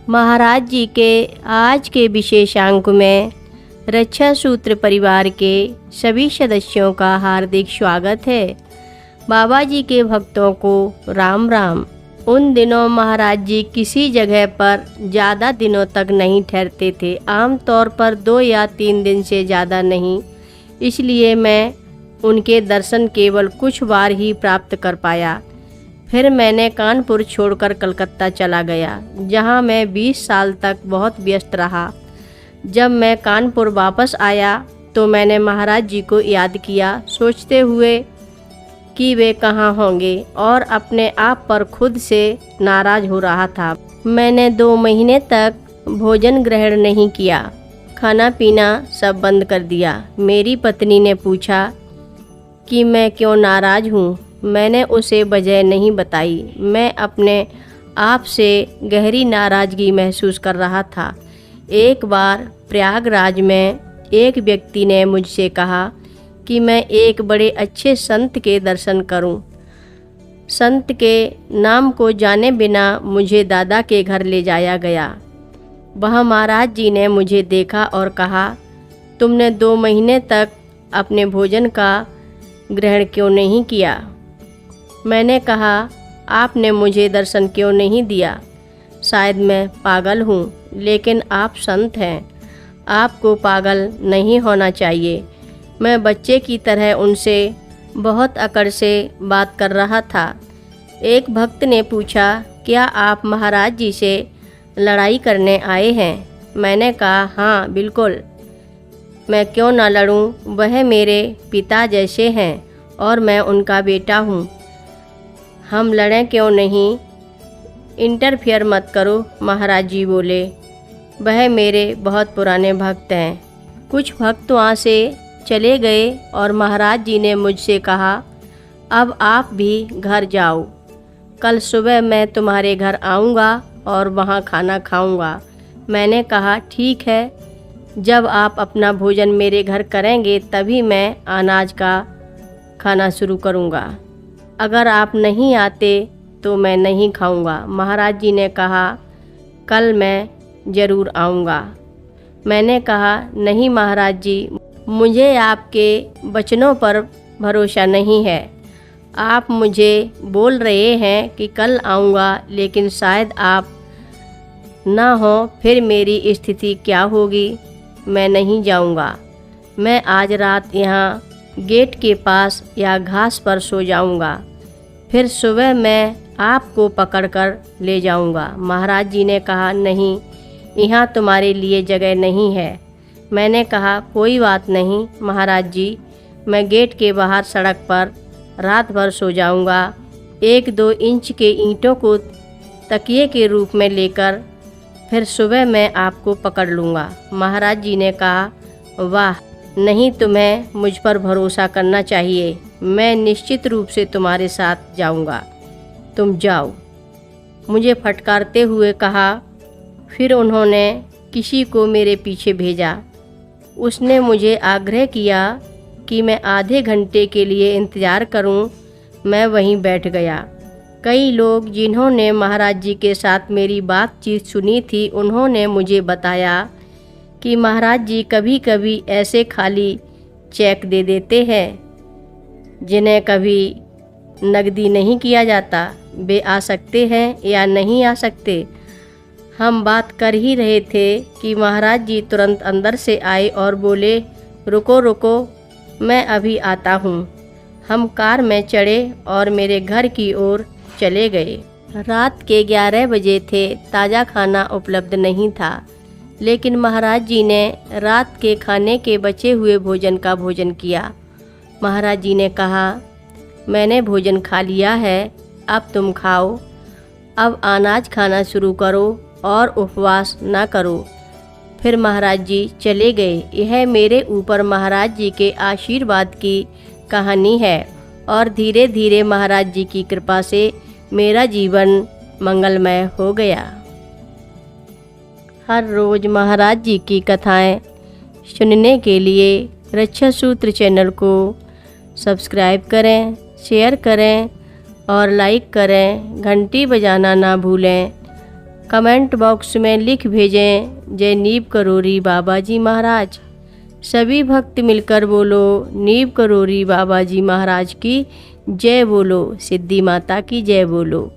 महाराज जी के आज के विशेषांक में रक्षा सूत्र परिवार के सभी सदस्यों का हार्दिक स्वागत है। बाबा जी के भक्तों को राम राम। उन दिनों महाराज जी किसी जगह पर ज़्यादा दिनों तक नहीं ठहरते थे, आमतौर पर 2 या 3 दिन से ज़्यादा नहीं। इसलिए मैं उनके दर्शन केवल कुछ बार ही प्राप्त कर पाया। फिर मैंने कानपुर छोड़कर कलकत्ता चला गया, जहां मैं 20 साल तक बहुत व्यस्त रहा। जब मैं कानपुर वापस आया तो मैंने महाराज जी को याद किया, सोचते हुए कि वे कहाँ होंगे, और अपने आप पर खुद से नाराज़ हो रहा था। मैंने 2 महीने तक भोजन ग्रहण नहीं किया, खाना पीना सब बंद कर दिया। मेरी पत्नी ने पूछा कि मैं क्यों नाराज़ हूँ। मैंने उसे वजह नहीं बताई। मैं अपने आप से गहरी नाराज़गी महसूस कर रहा था। एक बार प्रयागराज में एक व्यक्ति ने मुझसे कहा कि मैं एक बड़े अच्छे संत के दर्शन करूं। संत के नाम को जाने बिना मुझे दादा के घर ले जाया गया। वहाँ महाराज जी ने मुझे देखा और कहा, तुमने 2 महीने तक अपने भोजन का ग्रहण क्यों नहीं किया? मैंने कहा, आपने मुझे दर्शन क्यों नहीं दिया? शायद मैं पागल हूँ, लेकिन आप संत हैं, आपको पागल नहीं होना चाहिए। मैं बच्चे की तरह उनसे बहुत अकड़ से बात कर रहा था। एक भक्त ने पूछा, क्या आप महाराज जी से लड़ाई करने आए हैं? मैंने कहा, हाँ बिल्कुल, मैं क्यों ना लड़ूं, वह मेरे पिता जैसे हैं और मैं उनका बेटा हूँ। हम लड़ें क्यों नहीं? इंटरफियर मत करो, महाराज जी बोले। वह मेरे बहुत पुराने भक्त हैं। कुछ भक्त वहाँ से चले गए और महाराज जी ने मुझसे कहा, अब आप भी घर जाओ, कल सुबह मैं तुम्हारे घर आऊँगा और वहाँ खाना खाऊँगा। मैंने कहा, ठीक है, जब आप अपना भोजन मेरे घर करेंगे तभी मैं अनाज का खाना शुरू करूँगा। अगर आप नहीं आते तो मैं नहीं खाऊंगा। महाराज जी ने कहा, कल मैं ज़रूर आऊँगा। मैंने कहा, नहीं महाराज जी, मुझे आपके वचनों पर भरोसा नहीं है। आप मुझे बोल रहे हैं कि कल आऊँगा, लेकिन शायद आप ना हो, फिर मेरी स्थिति क्या होगी? मैं नहीं जाऊँगा। मैं आज रात यहाँ गेट के पास या घास पर सो जाऊँगा, फिर सुबह मैं आपको पकड़कर ले जाऊँगा। महाराज जी ने कहा, नहीं, यहाँ तुम्हारे लिए जगह नहीं है। मैंने कहा, कोई बात नहीं महाराज जी, मैं गेट के बाहर सड़क पर रात भर सो जाऊँगा। 1-2 इंच के ईंटों को तकिए के रूप में लेकर फिर सुबह मैं आपको पकड़ लूँगा। महाराज जी ने कहा, वाह, नहीं, तुम्हें मुझ पर भरोसा करना चाहिए। मैं निश्चित रूप से तुम्हारे साथ जाऊंगा, तुम जाओ। मुझे फटकारते हुए कहा। फिर उन्होंने किसी को मेरे पीछे भेजा। उसने मुझे आग्रह किया कि मैं आधे घंटे के लिए इंतज़ार करूं। मैं वहीं बैठ गया। कई लोग जिन्होंने महाराज जी के साथ मेरी बातचीत सुनी थी, उन्होंने मुझे बताया कि महाराज जी कभी कभी ऐसे खाली चेक दे देते हैं जिन्हें कभी नकदी नहीं किया जाता। वे आ सकते हैं या नहीं आ सकते। हम बात कर ही रहे थे कि महाराज जी तुरंत अंदर से आए और बोले, रुको रुको, मैं अभी आता हूँ। हम कार में चढ़े और मेरे घर की ओर चले गए। रात के 11 बजे थे। ताज़ा खाना उपलब्ध नहीं था, लेकिन महाराज जी ने रात के खाने के बचे हुए भोजन का भोजन किया। महाराज जी ने कहा, मैंने भोजन खा लिया है, अब तुम खाओ। अब अनाज खाना शुरू करो और उपवास ना करो। फिर महाराज जी चले गए। यह मेरे ऊपर महाराज जी के आशीर्वाद की कहानी है और धीरे धीरे महाराज जी की कृपा से मेरा जीवन मंगलमय हो गया। हर रोज़ महाराज जी की कथाएं सुनने के लिए रक्षा सूत्र चैनल को सब्सक्राइब करें, शेयर करें और लाइक करें। घंटी बजाना ना भूलें। कमेंट बॉक्स में लिख भेजें जय नीव करोरी बाबा जी महाराज। सभी भक्त मिलकर बोलो नीव करोरी बाबा जी महाराज की जय बोलो, सिद्धि माता की जय बोलो।